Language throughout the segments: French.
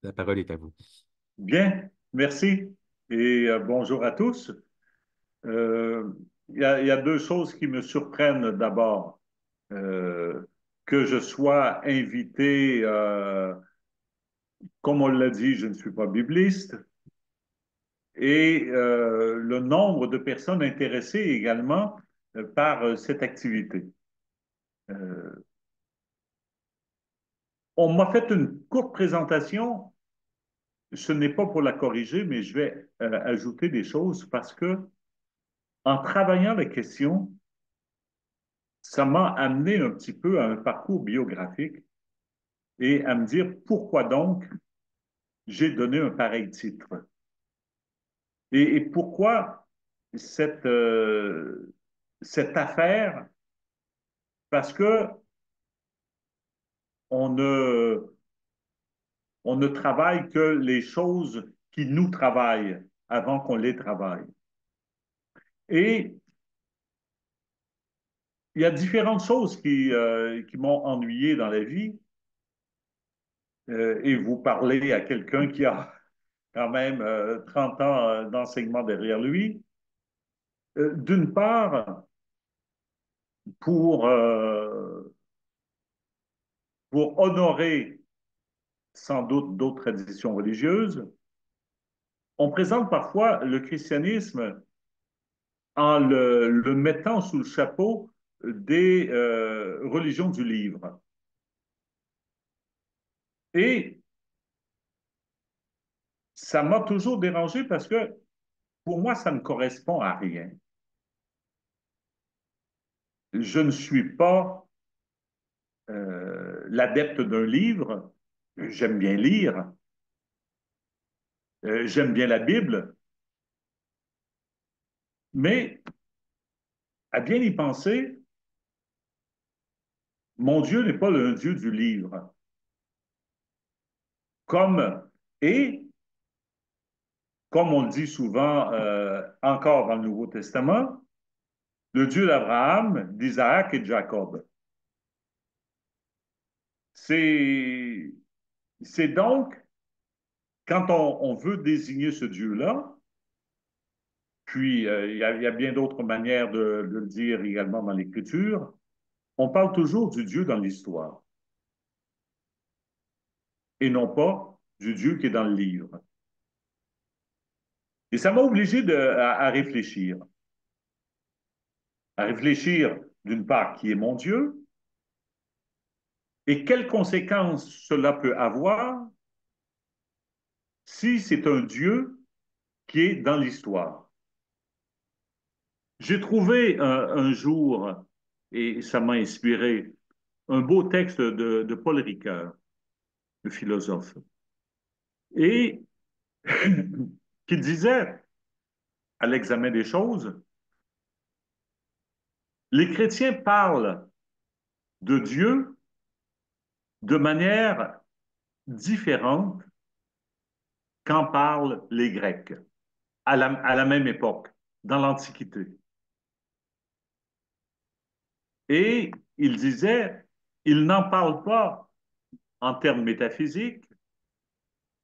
La parole est à vous. Bien, merci et bonjour à tous. Euh, il y a deux choses qui me surprennent d'abord. Euh, que je sois invité, comme on l'a dit, je ne suis pas bibliste, et le nombre de personnes intéressées également par cette activité. Euh, on m'a fait une courte présentation. Ce n'est pas pour la corriger, mais je vais ajouter des choses parce que en travaillant la question, ça m'a amené un petit peu à un parcours biographique et à me dire pourquoi donc j'ai donné un pareil titre. Et pourquoi cette affaire? Parce que on ne, on ne travaille que les choses qui nous travaillent avant qu'on les travaille. Et il y a différentes choses qui m'ont ennuyé dans la vie. Et vous parlez à quelqu'un qui a quand même 30 ans d'enseignement derrière lui. D'une part, pour, euh, pour honorer sans doute d'autres traditions religieuses, on présente parfois le christianisme en le mettant sous le chapeau des religions du livre. Et ça m'a toujours dérangé parce que pour moi, ça ne correspond à rien. Je ne suis pas l'adepte d'un livre. J'aime bien lire, j'aime bien la Bible, mais à bien y penser, mon Dieu n'est pas le Dieu du livre. Comme, et, comme on le dit souvent encore dans le Nouveau Testament, le Dieu d'Abraham, d'Isaac et de Jacob. C'est, c'est donc, quand on veut désigner ce Dieu-là, puis il y a bien d'autres manières de le dire également dans l'Écriture, on parle toujours du Dieu dans l'histoire et non pas du Dieu qui est dans le livre. Et ça m'a obligé à réfléchir. À réfléchir, d'une part, qui est mon Dieu et quelles conséquences cela peut avoir si c'est un Dieu qui est dans l'histoire. J'ai trouvé un jour, et ça m'a inspiré, un beau texte de Paul Ricoeur, le philosophe, et qui disait, à l'examen des choses, les chrétiens parlent de Dieu de manière différente qu'en parlent les Grecs à la même époque, dans l'Antiquité. Et il disait, ils n'en parlent pas en termes métaphysiques,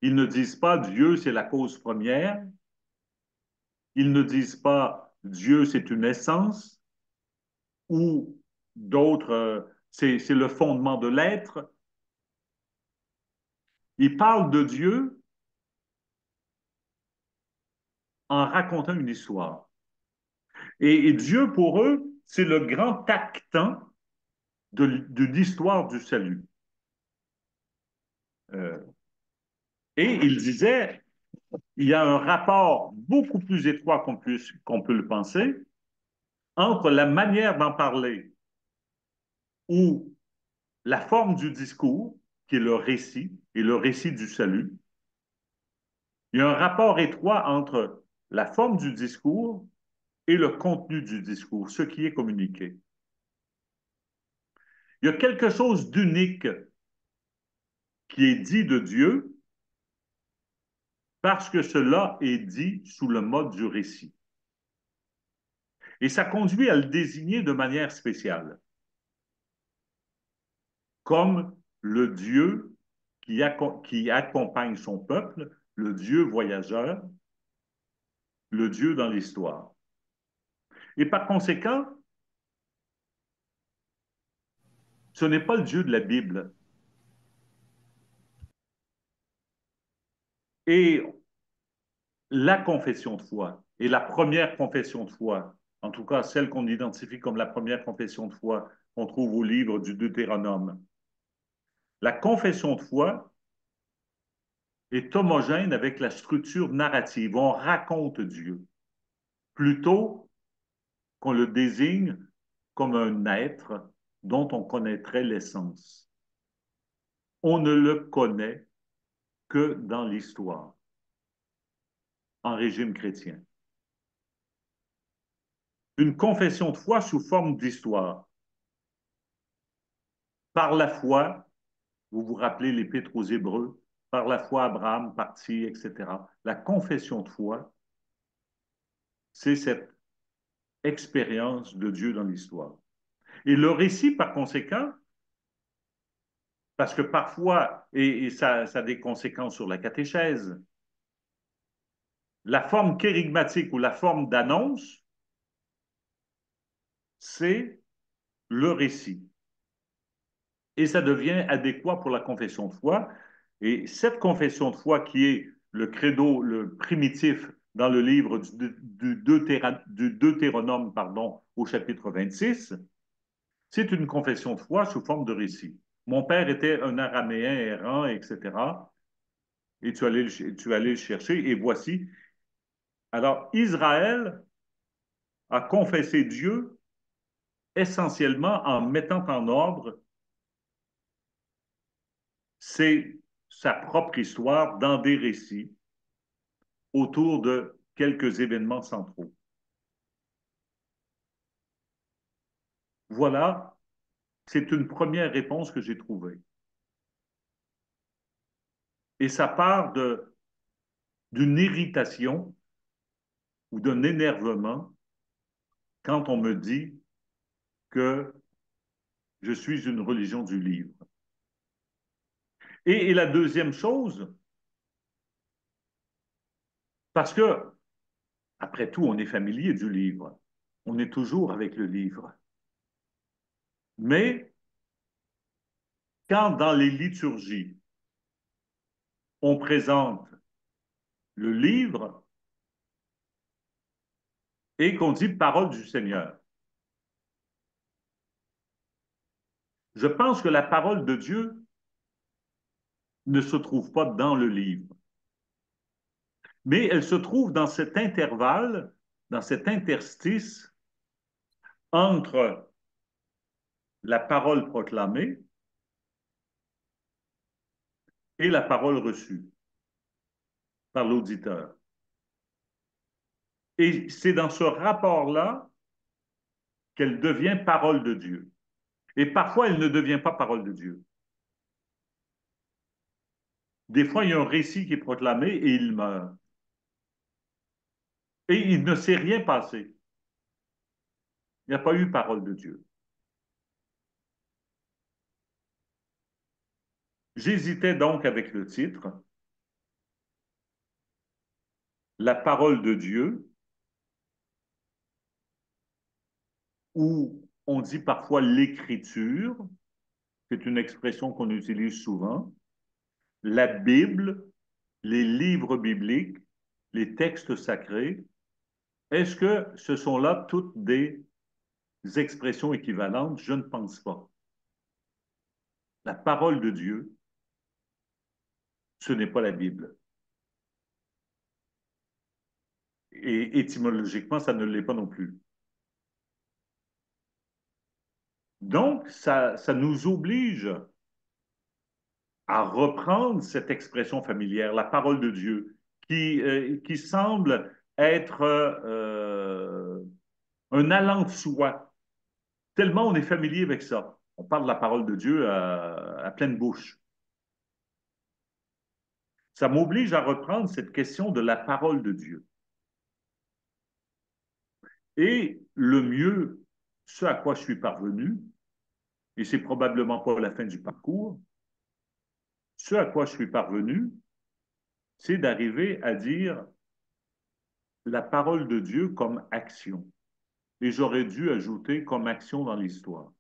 ils ne disent pas Dieu c'est la cause première, ils ne disent pas Dieu c'est une essence ou d'autres, c'est le fondement de l'être. Ils parlent de Dieu en racontant une histoire. Et Dieu, pour eux, c'est le grand actant de l'histoire du salut. Euh, et il disait, il y a un rapport beaucoup plus étroit qu'on peut le penser entre la manière d'en parler ou la forme du discours, qui est le récit, et le récit du salut. Il y a un rapport étroit entre la forme du discours et le contenu du discours, ce qui est communiqué. Il y a quelque chose d'unique qui est dit de Dieu parce que cela est dit sous le mode du récit. Et ça conduit à le désigner de manière spéciale, comme le Dieu qui accompagne son peuple, le Dieu voyageur, le Dieu dans l'histoire. Et par conséquent, ce n'est pas le Dieu de la Bible. Et la confession de foi, et la première confession de foi, en tout cas celle qu'on identifie comme la première confession de foi qu'on trouve au livre du Deutéronome, la confession de foi est homogène avec la structure narrative. On raconte Dieu plutôt qu'on le désigne comme un être dont on connaîtrait l'essence. On ne le connaît que dans l'histoire, en régime chrétien. Une confession de foi sous forme d'histoire. Par la foi, vous vous rappelez l'Épître aux Hébreux, par la foi Abraham partit, etc. La confession de foi, c'est cette expérience de Dieu dans l'histoire. Et le récit, par conséquent, parce que parfois, et ça a des conséquences sur la catéchèse, la forme kérigmatique ou la forme d'annonce, c'est le récit. Et ça devient adéquat pour la confession de foi. Et cette confession de foi qui est le credo, le primitif dans le livre du Deutéronome, pardon, au chapitre 26, c'est une confession de foi sous forme de récit. Mon père était un araméen errant, etc. Et tu allais le chercher, et voici. Alors, Israël a confessé Dieu essentiellement en mettant en ordre sa propre histoire dans des récits autour de quelques événements centraux. Voilà, c'est une première réponse que j'ai trouvée. Et ça part d'une irritation ou d'un énervement quand on me dit que je suis une religion du livre. Et la deuxième chose, parce que, après tout, on est familier du livre. On est toujours avec le livre. Mais quand dans les liturgies, on présente le livre et qu'on dit parole du Seigneur, je pense que la parole de Dieu ne se trouve pas dans le livre, mais elle se trouve dans cet intervalle, dans cet interstice entre la parole proclamée et la parole reçue par l'auditeur. Et c'est dans ce rapport-là qu'elle devient parole de Dieu. Et parfois, elle ne devient pas parole de Dieu. Des fois, il y a un récit qui est proclamé et il meurt. Et il ne s'est rien passé. Il n'y a pas eu parole de Dieu. J'hésitais donc avec le titre, La parole de Dieu, où on dit parfois l'écriture, c'est une expression qu'on utilise souvent, la Bible, les livres bibliques, les textes sacrés. Est-ce que ce sont là toutes des expressions équivalentes? Je ne pense pas. La parole de Dieu, ce n'est pas la Bible. Et étymologiquement, ça ne l'est pas non plus. Donc, ça nous oblige à reprendre cette expression familière, la parole de Dieu, qui semble être un allant de soi, tellement on est familier avec ça. On parle de la parole de Dieu à pleine bouche. Ça m'oblige à reprendre cette question de la parole de Dieu. Et le mieux, ce à quoi je suis parvenu, et c'est probablement pas la fin du parcours, ce à quoi je suis parvenu, c'est d'arriver à dire la parole de Dieu comme action. Et j'aurais dû ajouter comme action dans l'histoire.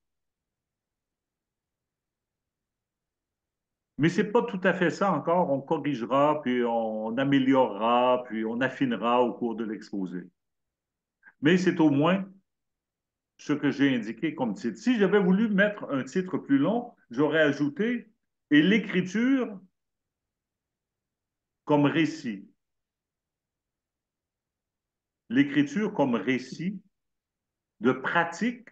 Mais ce n'est pas tout à fait ça encore. On corrigera, puis on améliorera, puis on affinera au cours de l'exposé. Mais c'est au moins ce que j'ai indiqué comme titre. Si j'avais voulu mettre un titre plus long, j'aurais ajouté et l'écriture comme récit. L'écriture comme récit de pratique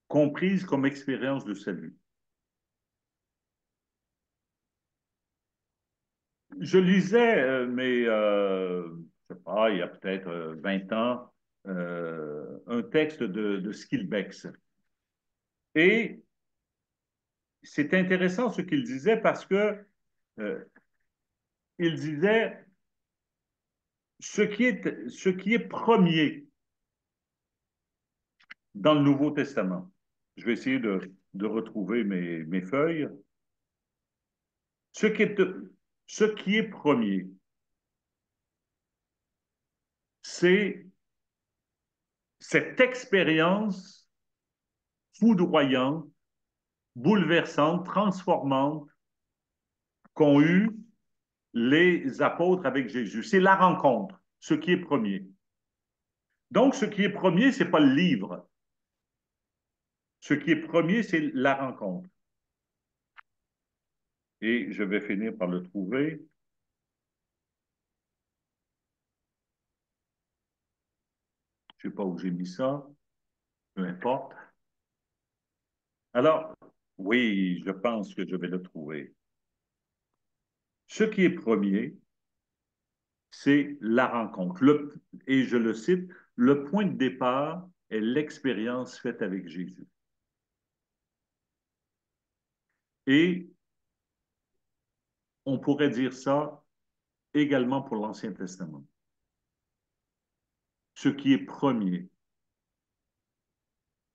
comprise comme expérience de salut. Je lisais, je sais pas, il y a peut-être 20 ans, un texte de Skilbex. Et c'est intéressant ce qu'il disait parce que euh, il disait ce qui est premier dans le Nouveau Testament. Je vais essayer de retrouver mes feuilles. Ce qui est, ce qui est premier, c'est cette expérience foudroyante, bouleversante, transformante qu'ont eu les apôtres avec Jésus. C'est la rencontre, ce qui est premier. Donc, ce qui est premier, ce n'est pas le livre. Ce qui est premier, c'est la rencontre. Et je vais finir par le trouver. Je ne sais pas où j'ai mis ça, peu importe. Alors, oui, je pense que je vais le trouver. Ce qui est premier, c'est la rencontre. Et je le cite, le point de départ est l'expérience faite avec Jésus. Et on pourrait dire ça également pour l'Ancien Testament. Ce qui est premier,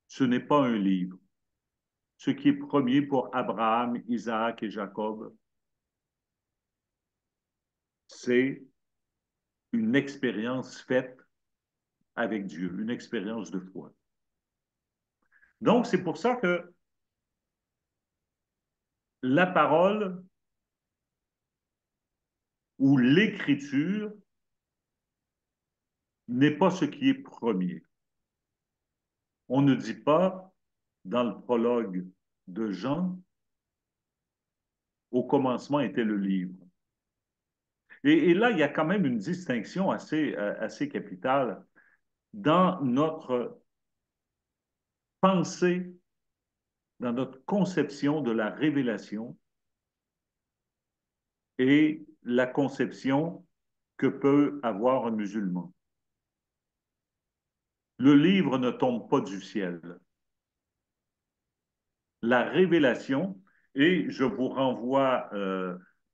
ce n'est pas un livre. Ce qui est premier pour Abraham, Isaac et Jacob, c'est une expérience faite avec Dieu, une expérience de foi. Donc, c'est pour ça que la parole ou l'écriture n'est pas ce qui est premier. On ne dit pas dans le prologue de Jean, au commencement était le livre. Et là, il y a quand même une distinction assez capitale dans notre pensée, dans notre conception de la révélation et la conception que peut avoir un musulman. Le livre ne tombe pas du ciel. La révélation, et je vous renvoie,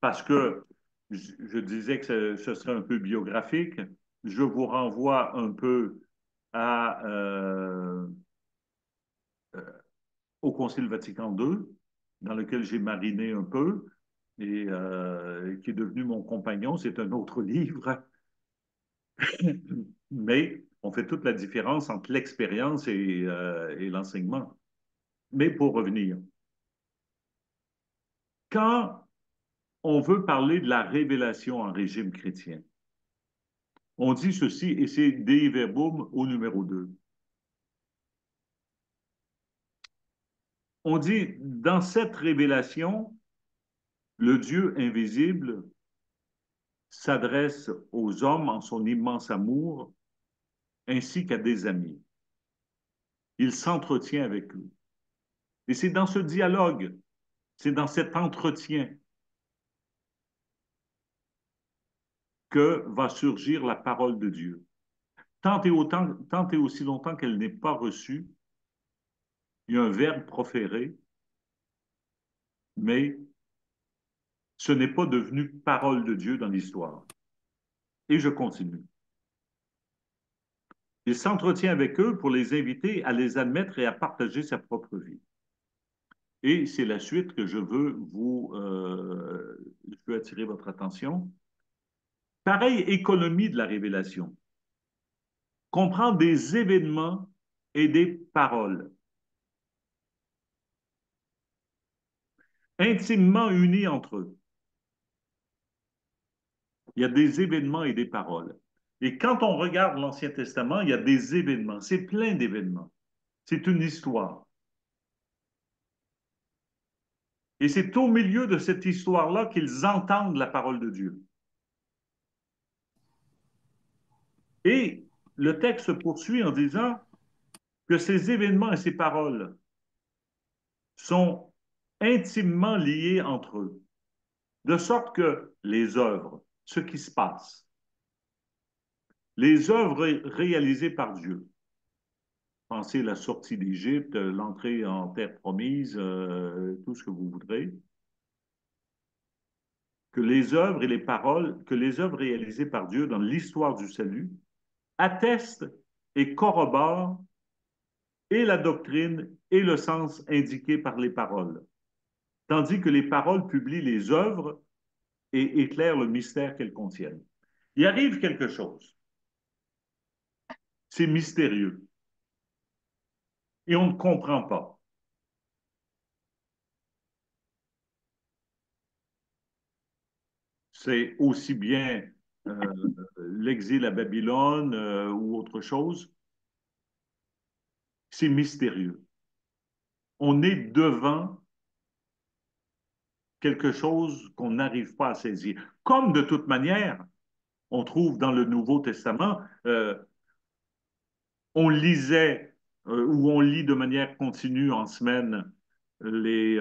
parce que je disais que ce serait un peu biographique, je vous renvoie un peu à, au Concile Vatican II, dans lequel j'ai mariné un peu, et qui est devenu mon compagnon. C'est un autre livre, mais on fait toute la différence entre l'expérience et l'enseignement. Mais pour revenir, quand on veut parler de la révélation en régime chrétien, on dit ceci, et c'est Dei Verbum au numéro 2. On dit, dans cette révélation, le Dieu invisible s'adresse aux hommes en son immense amour, ainsi qu'à des amis. Il s'entretient avec eux. Et c'est dans ce dialogue, c'est dans cet entretien que va surgir la parole de Dieu. Tant et aussi longtemps qu'elle n'est pas reçue, il y a un verbe proféré, mais ce n'est pas devenu parole de Dieu dans l'histoire. Et je continue. Il s'entretient avec eux pour les inviter à les admettre et à partager sa propre vie. Et c'est la suite que je veux attirer votre attention. Pareille économie de la révélation comprend des événements et des paroles intimement unis entre eux. Il y a des événements et des paroles. Et quand on regarde l'Ancien Testament, il y a des événements. C'est plein d'événements. C'est une histoire. Et c'est au milieu de cette histoire-là qu'ils entendent la parole de Dieu. Et le texte poursuit en disant que ces événements et ces paroles sont intimement liés entre eux, de sorte que les œuvres, ce qui se passe, les œuvres réalisées par Dieu, pensez la sortie d'Égypte, l'entrée en terre promise, tout ce que vous voudrez, que les œuvres et les paroles, que les œuvres réalisées par Dieu dans l'histoire du salut attestent et corroborent et la doctrine et le sens indiqués par les paroles, tandis que les paroles publient les œuvres et éclairent le mystère qu'elles contiennent. Il arrive quelque chose. C'est mystérieux. Et on ne comprend pas. C'est aussi bien euh, l'exil à Babylone ou autre chose. C'est mystérieux. On est devant quelque chose qu'on n'arrive pas à saisir. Comme de toute manière, on trouve dans le Nouveau Testament, on lisait ou on lit de manière continue en semaine les,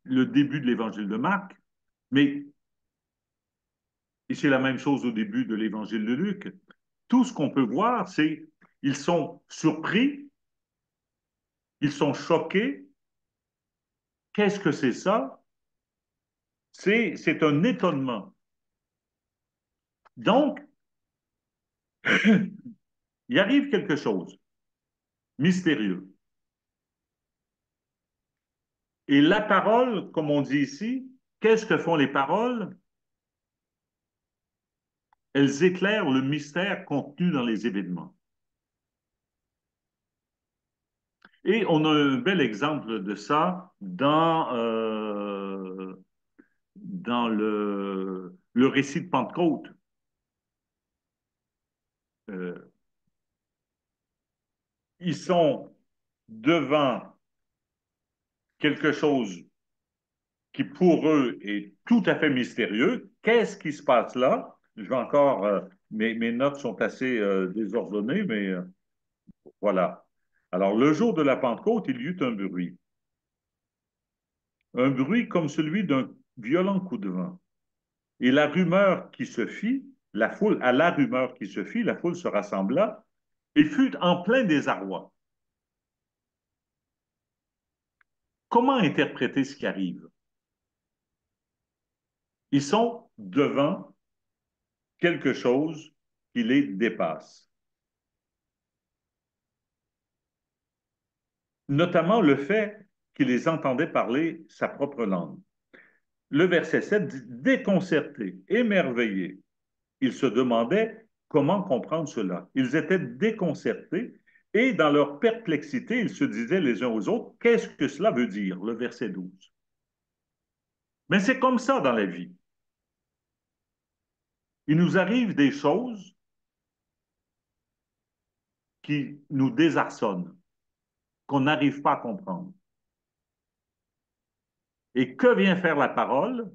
le début de l'évangile de Marc, mais et c'est la même chose au début de l'évangile de Luc. Tout ce qu'on peut voir, c'est ils sont surpris, ils sont choqués. Qu'est-ce que c'est ça? C'est un étonnement. Donc, il arrive quelque chose mystérieux. Et la parole, comme on dit ici, qu'est-ce que font les paroles? Elles éclairent le mystère contenu dans les événements. Et on a un bel exemple de ça dans le récit de Pentecôte. Euh, Ils sont devant quelque chose qui pour eux est tout à fait mystérieux. Qu'est-ce qui se passe là? Je vais encore, mes notes sont assez désordonnées, mais voilà. Alors, le jour de la Pentecôte, il y eut un bruit comme celui d'un violent coup de vent. Et la rumeur qui se fit, la foule, à la rumeur qui se fit, la foule se rassembla et fut en plein désarroi. Comment interpréter ce qui arrive? Ils sont devant quelque chose qui les dépasse. Notamment le fait qu'ils les entendaient parler sa propre langue. Le verset 7 dit déconcertés, émerveillés. Ils se demandaient comment comprendre cela. Ils étaient déconcertés et dans leur perplexité, ils se disaient les uns aux autres, qu'est-ce que cela veut dire, le verset 12. Mais c'est comme ça dans la vie. Il nous arrive des choses qui nous désarçonnent, qu'on n'arrive pas à comprendre. Et que vient faire la parole?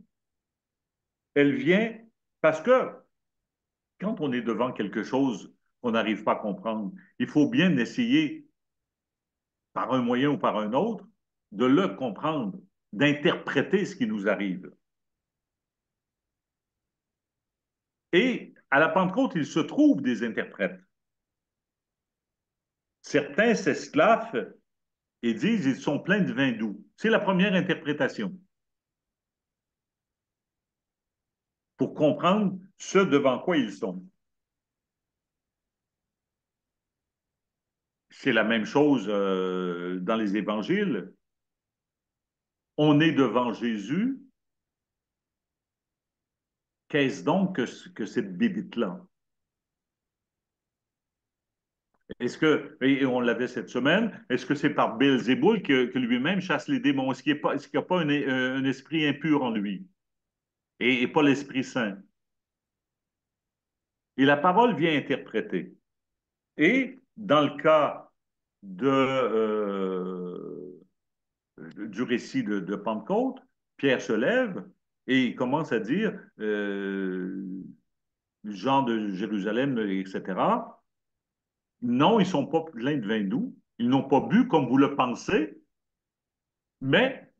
Elle vient parce que quand on est devant quelque chose qu'on n'arrive pas à comprendre, il faut bien essayer, par un moyen ou par un autre, de le comprendre, d'interpréter ce qui nous arrive. Et à la Pentecôte, il se trouve des interprètes. Certains s'esclaffent et disent ils sont pleins de vin doux. C'est la première interprétation pour comprendre ce devant quoi ils sont. C'est la même chose dans les évangiles. On est devant Jésus. Qu'est-ce donc que cette bébite-là? Est-ce que, et on l'avait cette semaine, est-ce que c'est par Belzéboul que lui-même chasse les démons? Est-ce qu'il n'y a pas un esprit impur en lui? Et pas l'Esprit Saint? Et la parole vient interpréter. Et dans le cas du récit de Pentecôte, Pierre se lève et il commence à dire, Jean de Jérusalem, etc., non, ils ne sont pas pleins de vin doux, ils n'ont pas bu comme vous le pensez, mais,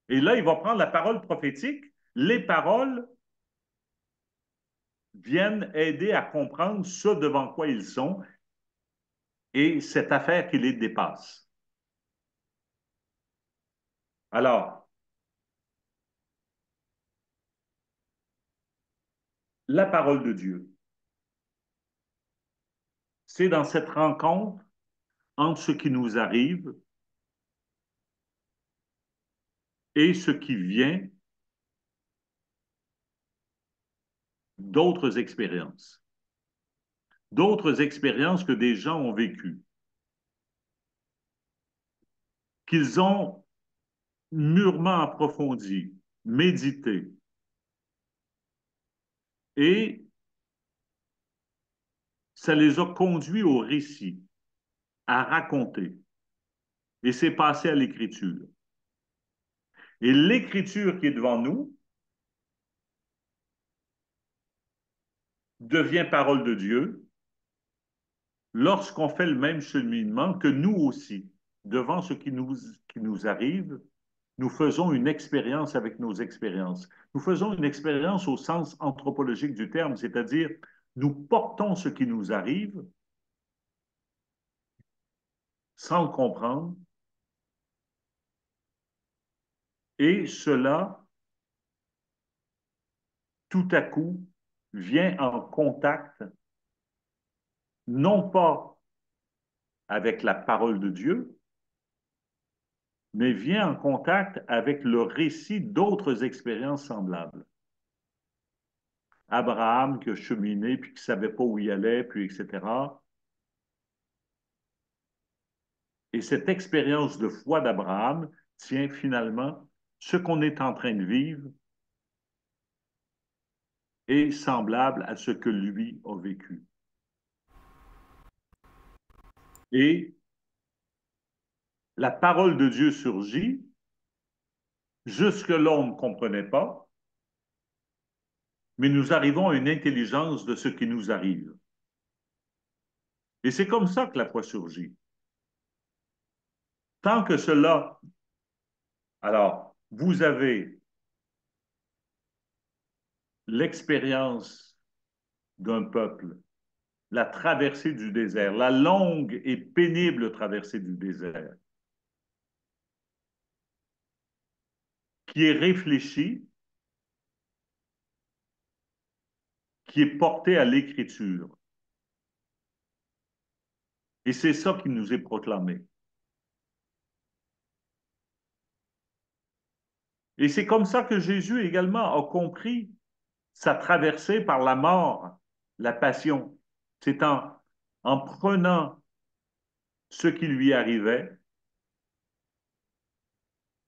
et là, il va prendre la parole prophétique, les paroles viennent aider à comprendre ce devant quoi ils sont et cette affaire qui les dépasse. Alors, la parole de Dieu, c'est dans cette rencontre entre ce qui nous arrive et ce qui vient d'autres expériences que des gens ont vécues, qu'ils ont mûrement approfondies, méditées, et ça les a conduits au récit, à raconter, et c'est passé à l'écriture. Et l'écriture qui est devant nous devient parole de Dieu lorsqu'on fait le même cheminement que nous aussi, devant ce qui nous arrive, nous faisons une expérience avec nos expériences. Nous faisons une expérience au sens anthropologique du terme, c'est-à-dire nous portons ce qui nous arrive sans le comprendre, et cela, tout à coup, vient en contact, non pas avec la parole de Dieu, mais vient en contact avec le récit d'autres expériences semblables. Abraham qui a cheminé, puis qui ne savait pas où il allait, puis etc. Et cette expérience de foi d'Abraham tient finalement ce qu'on est en train de vivre est semblable à ce que lui a vécu. Et la parole de Dieu surgit. Jusque-là, on ne comprenait pas, mais nous arrivons à une intelligence de ce qui nous arrive. Et c'est comme ça que la foi surgit. Tant que cela, alors, vous avez l'expérience d'un peuple, la traversée du désert, la longue et pénible traversée du désert, qui est réfléchie, qui est portée à l'écriture. Et c'est ça qui nous est proclamé. Et c'est comme ça que Jésus également a compris sa traversée par la mort, la passion. C'est en prenant ce qui lui arrivait,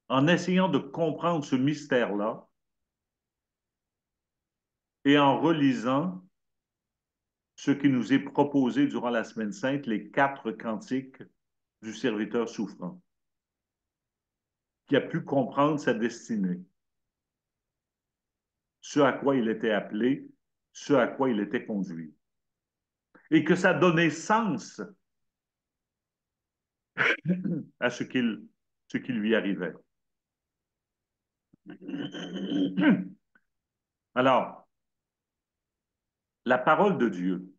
en essayant de comprendre ce mystère-là et en relisant ce qui nous est proposé durant la Semaine Sainte, les 4 cantiques du serviteur souffrant, qui a pu comprendre sa destinée, ce à quoi il était appelé, ce à quoi il était conduit. Et que ça donnait sens à ce qui lui arrivait. Alors, la parole de Dieu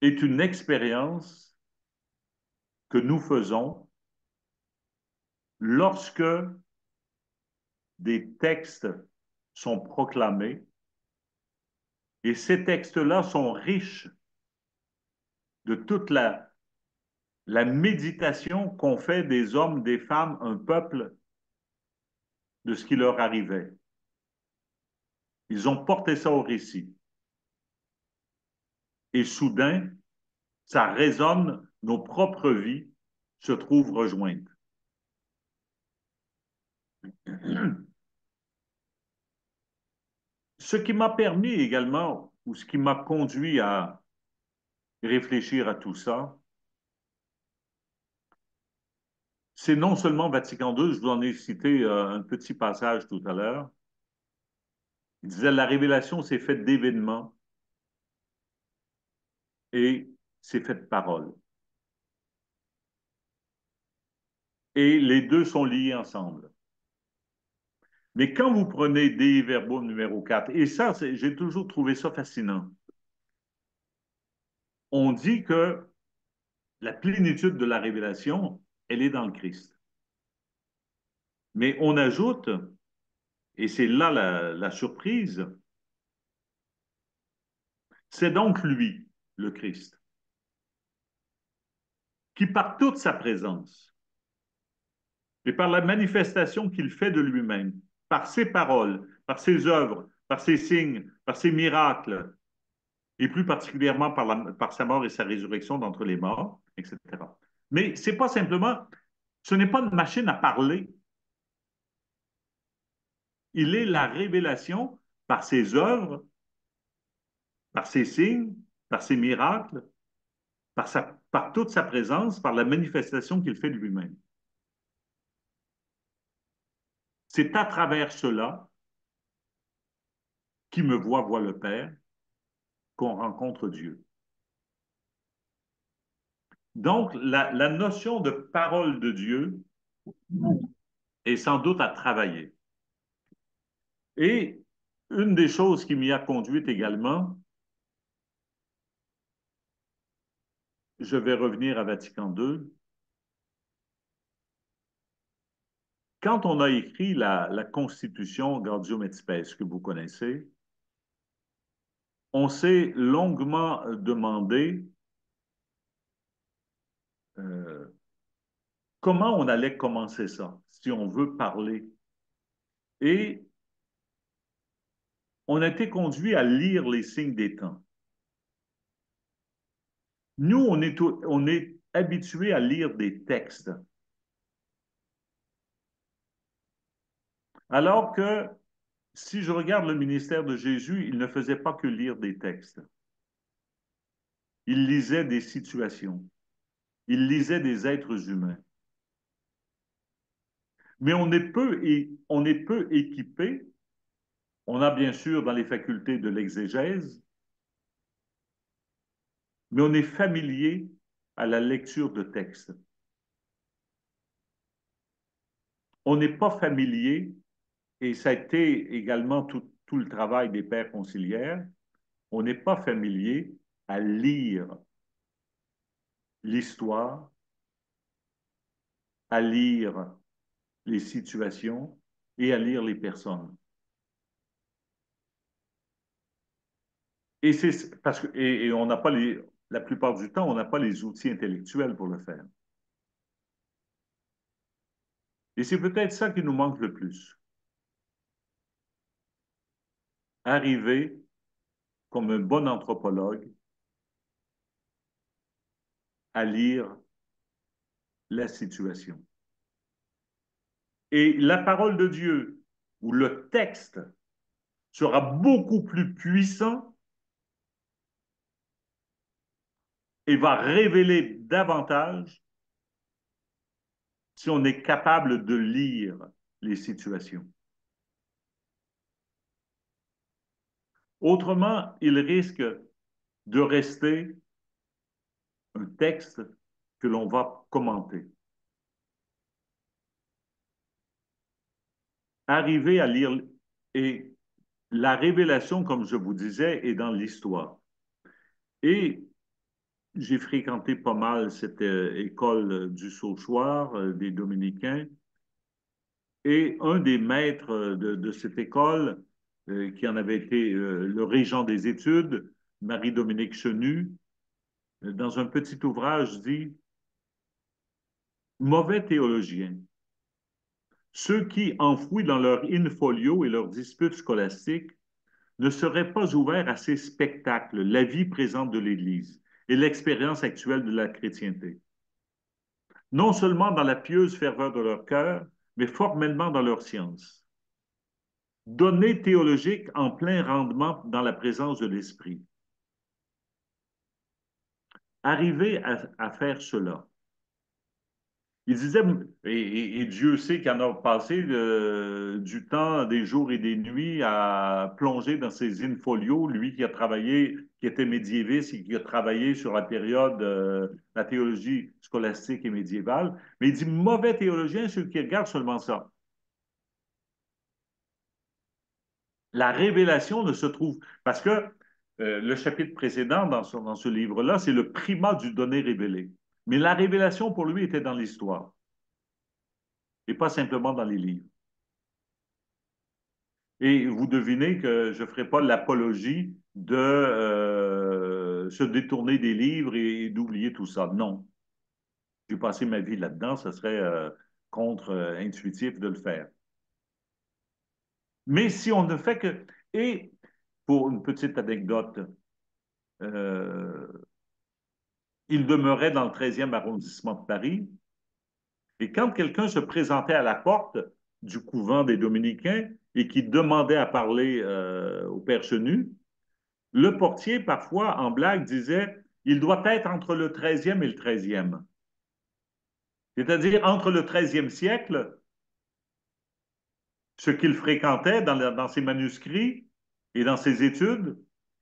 est une expérience que nous faisons lorsque des textes sont proclamés et ces textes-là sont riches de toute la méditation qu'ont fait des hommes, des femmes, un peuple de ce qui leur arrivait. Ils ont porté ça au récit. Et soudain, ça résonne, nos propres vies se trouvent rejointes. Ce qui m'a permis également, ou ce qui m'a conduit à réfléchir à tout ça, c'est non seulement Vatican II, je vous en ai cité un petit passage tout à l'heure. Il disait la révélation s'est faite d'événements et c'est fait de parole. Et les deux sont liés ensemble. Mais quand vous prenez Dei Verbum numéro 4, et ça, j'ai toujours trouvé ça fascinant, on dit que la plénitude de la révélation, elle est dans le Christ. Mais on ajoute, et c'est là la surprise, c'est donc lui, le Christ, qui par toute sa présence et par la manifestation qu'il fait de lui-même, par ses paroles, par ses œuvres, par ses signes, par ses miracles, et plus particulièrement par sa mort et sa résurrection d'entre les morts, etc. Mais c'est pas simplement, ce n'est pas une machine à parler. Il est la révélation par ses œuvres, par ses signes, par ses miracles, par toute sa présence, par la manifestation qu'il fait de lui-même. C'est à travers cela, qui me voit le Père, qu'on rencontre Dieu. Donc, la notion de parole de Dieu est sans doute à travailler. Et une des choses qui m'y a conduite également, je vais revenir à Vatican II, quand on a écrit la Constitution Gaudium et Spes, que vous connaissez, on s'est longuement demandé euh, comment on allait commencer ça, si on veut parler. Et on a été conduit à lire les signes des temps. Nous, on est habitués à lire des textes, alors que si je regarde le ministère de Jésus, il ne faisait pas que lire des textes. Il lisait des situations. Il lisait des êtres humains. Mais on est peu équipé. On a bien sûr dans les facultés de l'exégèse, mais on est familier à la lecture de textes. On n'est pas familier, et ça a été également tout le travail des pères conciliaires, on n'est pas familier à lire l'histoire, à lire les situations et à lire les personnes. Et c'est parce que et on n'a pas la plupart du temps, on n'a pas les outils intellectuels pour le faire. Et c'est peut-être ça qui nous manque le plus. Arriver comme un bon anthropologue à lire la situation. Et la parole de Dieu ou le texte sera beaucoup plus puissant et va révéler davantage si on est capable de lire les situations. Autrement, il risque de rester un texte que l'on va commenter. Arriver à lire, et la révélation, comme je vous disais, est dans l'histoire. Et j'ai fréquenté pas mal cette école du Sauchoir, des Dominicains, et un des maîtres de cette école, qui en avait été le régent des études, Marie-Dominique Chenu, dans un petit ouvrage, dit mauvais théologiens, ceux qui, enfouis dans leur in-folio et leurs disputes scolastiques, ne seraient pas ouverts à ces spectacles, la vie présente de l'Église et l'expérience actuelle de la chrétienté. Non seulement dans la pieuse ferveur de leur cœur, mais formellement dans leur science. Données théologiques en plein rendement dans la présence de l'Esprit. Arriver à faire cela. Il disait, et Dieu sait qu'il en a passé du temps, des jours et des nuits à plonger dans ses infolios, lui qui a travaillé, qui était médiéviste et qui a travaillé sur la période, la théologie scolastique et médiévale. Mais il dit, mauvais théologien, ceux qui regardent seulement ça. La révélation ne se trouve, parce que le chapitre précédent dans ce livre-là, c'est le primat du donné révélé. Mais la révélation pour lui était dans l'histoire et pas simplement dans les livres. Et vous devinez que je ne ferai pas l'apologie de se détourner des livres et d'oublier tout ça. Non. J'ai passé ma vie là-dedans, ce serait contre-intuitif de le faire. Mais si on ne fait que... Et pour une petite anecdote, euh, il demeurait dans le 13e arrondissement de Paris. Et quand quelqu'un se présentait à la porte du couvent des Dominicains et qui demandait à parler au père Chenu, le portier, parfois, en blague, disait il doit être entre le 13e et le 13e. C'est-à-dire entre le 13e siècle, ce qu'il fréquentait dans ses manuscrits et dans ses études,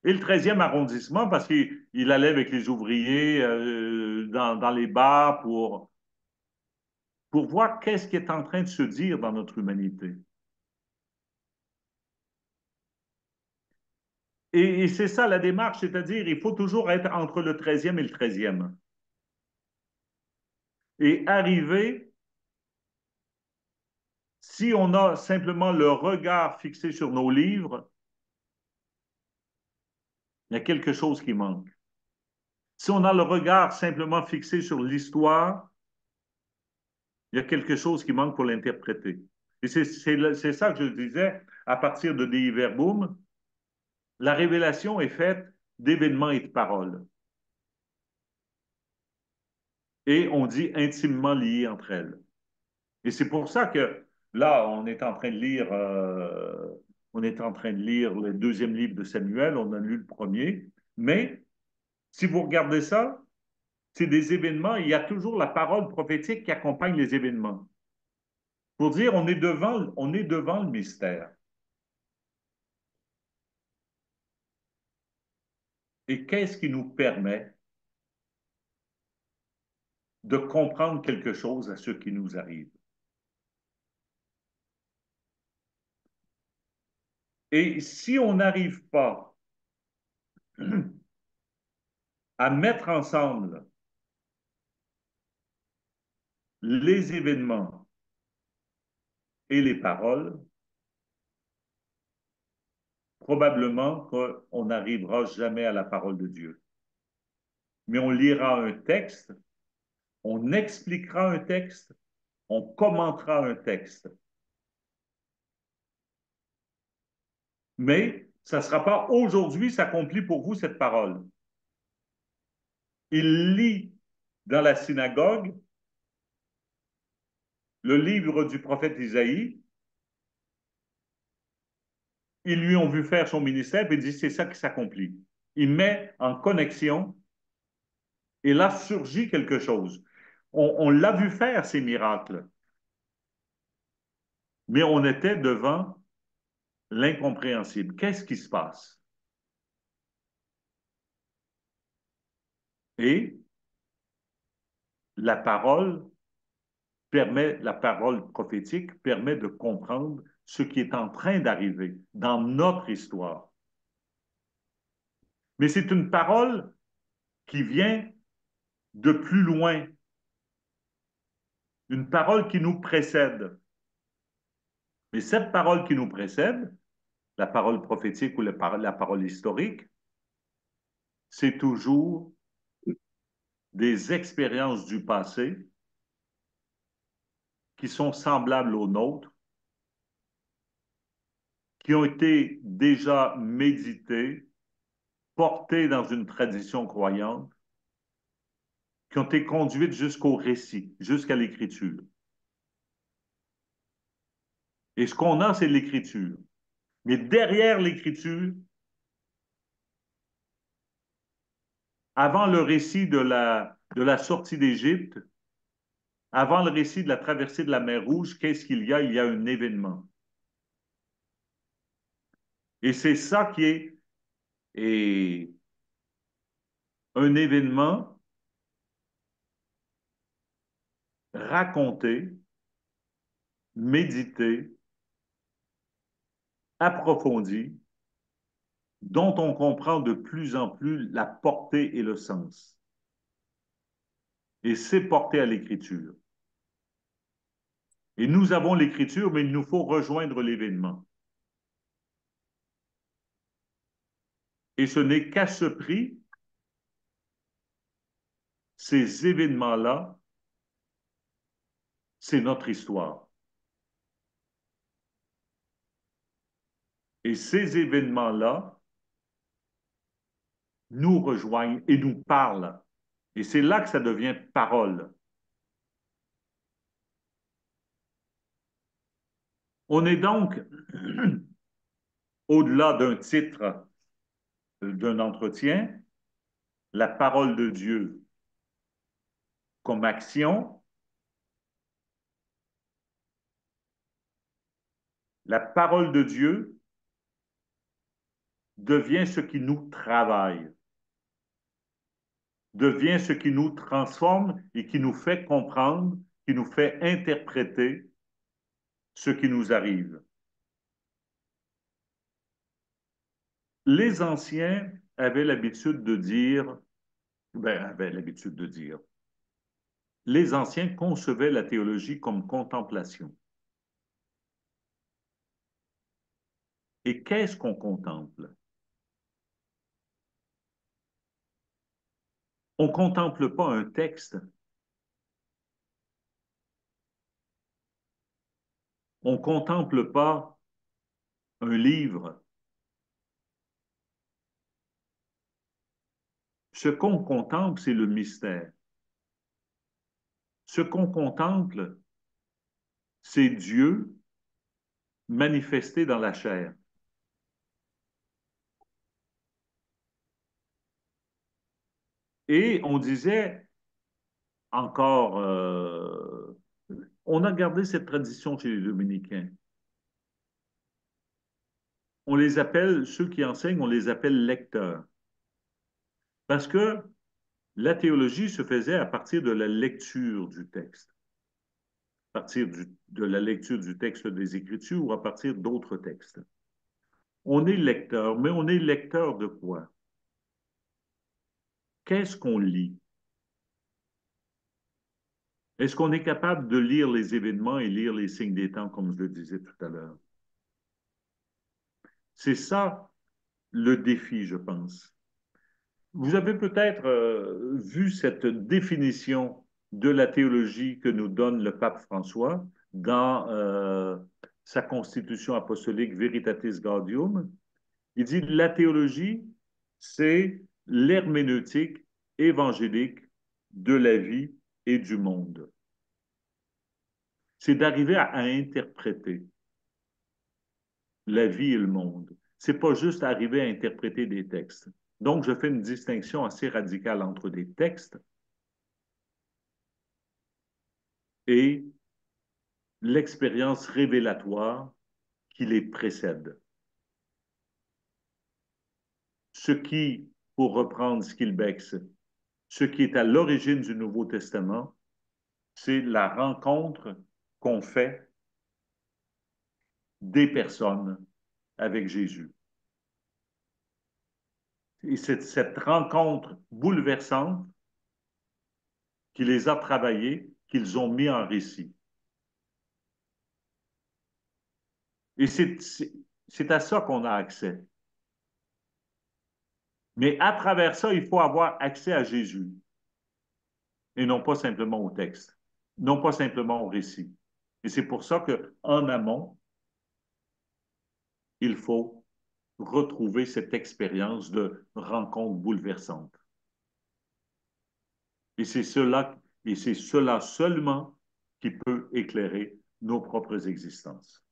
et le 13e arrondissement, parce qu'il allait avec les ouvriers dans les bars pour voir qu'est-ce qui est en train de se dire dans notre humanité. Et c'est ça la démarche, c'est-à-dire il faut toujours être entre le 13e et le 13e. Et arriver, si on a simplement le regard fixé sur nos livres, il y a quelque chose qui manque. Si on a le regard simplement fixé sur l'histoire, il y a quelque chose qui manque pour l'interpréter. Et c'est ça que je disais, à partir de Dei Verbum, la révélation est faite d'événements et de paroles. Et on dit intimement liées entre elles. Et c'est pour ça que là, on est en train de lire le deuxième livre de Samuel, on a lu le premier, mais si vous regardez ça, c'est des événements, il y a toujours la parole prophétique qui accompagne les événements. Pour dire, on est devant le mystère. Et qu'est-ce qui nous permet de comprendre quelque chose à ce qui nous arrive? Et si on n'arrive pas à mettre ensemble les événements et les paroles, probablement qu'on n'arrivera jamais à la parole de Dieu. Mais on lira un texte, on expliquera un texte, on commentera un texte. Mais ça ne sera pas aujourd'hui s'accomplit pour vous cette parole. Il lit dans la synagogue le livre du prophète Isaïe. Ils lui ont vu faire son ministère, et il dit c'est ça qui s'accomplit. Il met en connexion et là surgit quelque chose. On l'a vu faire ces miracles, mais on était devant l'incompréhensible. Qu'est-ce qui se passe? Et la parole la parole prophétique permet de comprendre ce qui est en train d'arriver dans notre histoire. Mais c'est une parole qui vient de plus loin, une parole qui nous précède. Mais cette parole qui nous précède, la parole prophétique ou la parole historique, c'est toujours des expériences du passé qui sont semblables aux nôtres, qui ont été déjà méditées, portées dans une tradition croyante, qui ont été conduites jusqu'au récit, jusqu'à l'écriture. Et ce qu'on a, c'est l'écriture. Mais derrière l'écriture, avant le récit de la sortie d'Égypte, avant le récit de la traversée de la mer Rouge, qu'est-ce qu'il y a? Il y a un événement. Et c'est ça qui est un événement raconté, médité, approfondi, dont on comprend de plus en plus la portée et le sens. Et c'est porté à l'écriture. Et nous avons l'écriture, mais il nous faut rejoindre l'événement. Et ce n'est qu'à ce prix, ces événements-là, c'est notre histoire. Et ces événements-là nous rejoignent et nous parlent. Et c'est là que ça devient parole. On est donc au-delà d'un titre d'un entretien, la parole de Dieu comme action, la parole de Dieu devient ce qui nous travaille, devient ce qui nous transforme et qui nous fait comprendre, qui nous fait interpréter ce qui nous arrive. Les anciens avaient l'habitude de dire, les anciens concevaient la théologie comme contemplation. Et qu'est-ce qu'on contemple? On ne contemple pas un texte, on ne contemple pas un livre. Ce qu'on contemple, c'est le mystère. Ce qu'on contemple, c'est Dieu manifesté dans la chair. Et on disait encore, on a gardé cette tradition chez les dominicains. On les appelle, ceux qui enseignent, on les appelle lecteurs. Parce que la théologie se faisait à partir de la lecture du texte, à partir de la lecture du texte des Écritures ou à partir d'autres textes. On est lecteur, mais on est lecteur de quoi? Qu'est-ce qu'on lit? Est-ce qu'on est capable de lire les événements et lire les signes des temps, comme je le disais tout à l'heure? C'est ça le défi, je pense. Vous avez peut-être vu cette définition de la théologie que nous donne le pape François dans sa constitution apostolique Veritatis Gaudium. Il dit la théologie, c'est l'herméneutique évangélique de la vie et du monde. C'est d'arriver à interpréter la vie et le monde. C'est pas juste arriver à interpréter des textes. Donc, je fais une distinction assez radicale entre des textes et l'expérience révélatoire qui les précède. Ce qui, pour reprendre Skilbex, ce qui est à l'origine du Nouveau Testament, c'est la rencontre qu'on fait des personnes avec Jésus. Et c'est cette rencontre bouleversante qui les a travaillés, qu'ils ont mis en récit. Et c'est à ça qu'on a accès. Mais à travers ça, il faut avoir accès à Jésus. et non pas simplement au texte, non pas simplement au récit. Et c'est pour ça qu'en amont, il faut retrouver cette expérience de rencontre bouleversante. Et et c'est cela seulement qui peut éclairer nos propres existences.